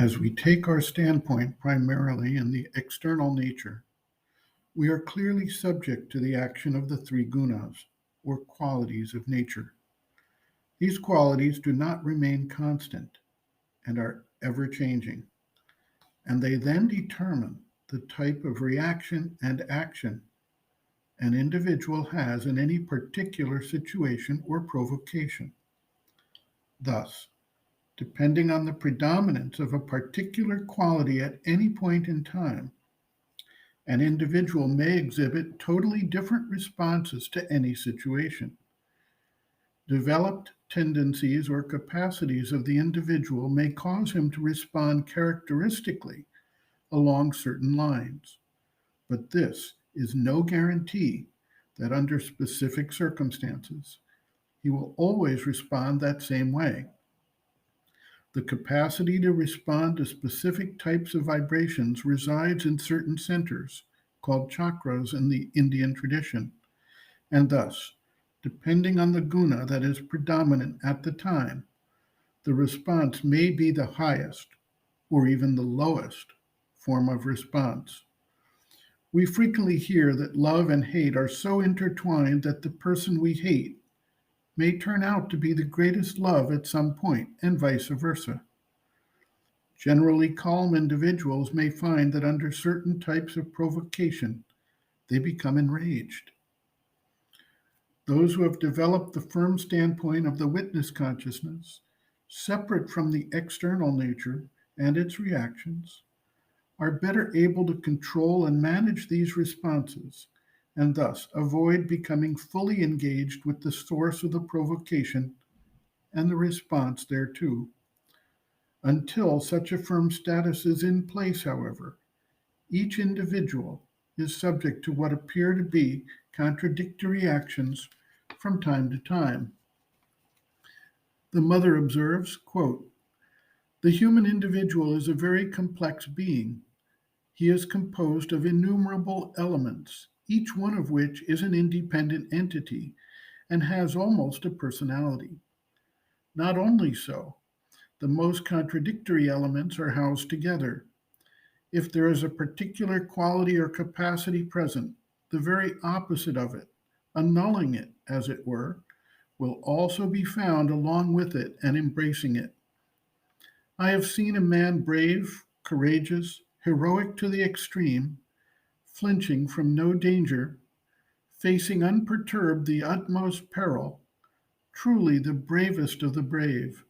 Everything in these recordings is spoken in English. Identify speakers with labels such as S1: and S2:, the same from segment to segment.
S1: As we take our standpoint primarily in the external nature, we are clearly subject to the action of the three gunas, or qualities of nature. These qualities do not remain constant and are ever changing, and they then determine the type of reaction and action an individual has in any particular situation or provocation. Thus, depending on the predominance of a particular quality at any point in time, an individual may exhibit totally different responses to any situation. Developed tendencies or capacities of the individual may cause him to respond characteristically along certain lines, but this is no guarantee that under specific circumstances he will always respond that same way. The capacity to respond to specific types of vibrations resides in certain centers, called chakras in the Indian tradition, and thus, depending on the guna that is predominant at the time, the response may be the highest or even the lowest form of response. We frequently hear that love and hate are so intertwined that the person we hate may turn out to be the greatest love at some point, and vice versa. Generally calm individuals may find that under certain types of provocation, they become enraged. Those who have developed the firm standpoint of the witness consciousness, separate from the external nature and its reactions, are better able to control and manage these responses, and thus avoid becoming fully engaged with the source of the provocation and the response thereto. Until such a firm status is in place, however, each individual is subject to what appear to be contradictory actions from time to time. The mother observes, quote, "The human individual is a very complex being. He is composed of innumerable elements, each one of which is an independent entity and has almost a personality. Not only so, the most contradictory elements are housed together. If there is a particular quality or capacity present, the very opposite of it, annulling it, as it were, will also be found along with it and embracing it. I have seen a man brave, courageous, heroic to the extreme, flinching from no danger, facing unperturbed the utmost peril, truly the bravest of the brave.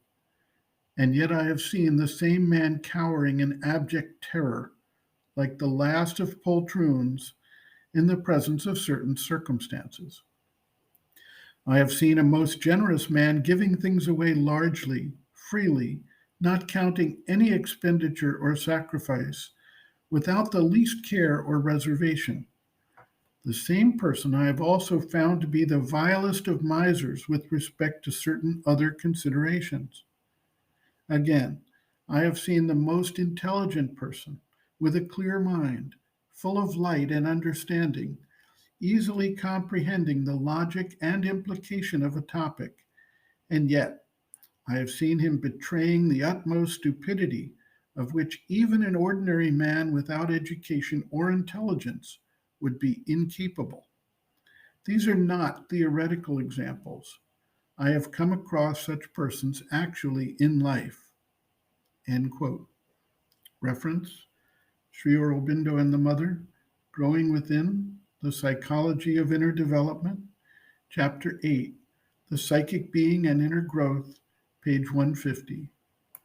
S1: And yet I have seen the same man cowering in abject terror, like the last of poltroons, in the presence of certain circumstances. I have seen a most generous man giving things away largely, freely, not counting any expenditure or sacrifice, without the least care or reservation. The same person I have also found to be the vilest of misers with respect to certain other considerations. Again, I have seen the most intelligent person, with a clear mind, full of light and understanding, easily comprehending the logic and implication of a topic, and yet I have seen him betraying the utmost stupidity of which even an ordinary man without education or intelligence would be incapable. These are not theoretical examples. I have come across such persons actually in life." End quote. Reference, Sri Aurobindo and the Mother, Growing Within, The Psychology of Inner Development, Chapter 8, The Psychic Being and Inner Growth, page 150.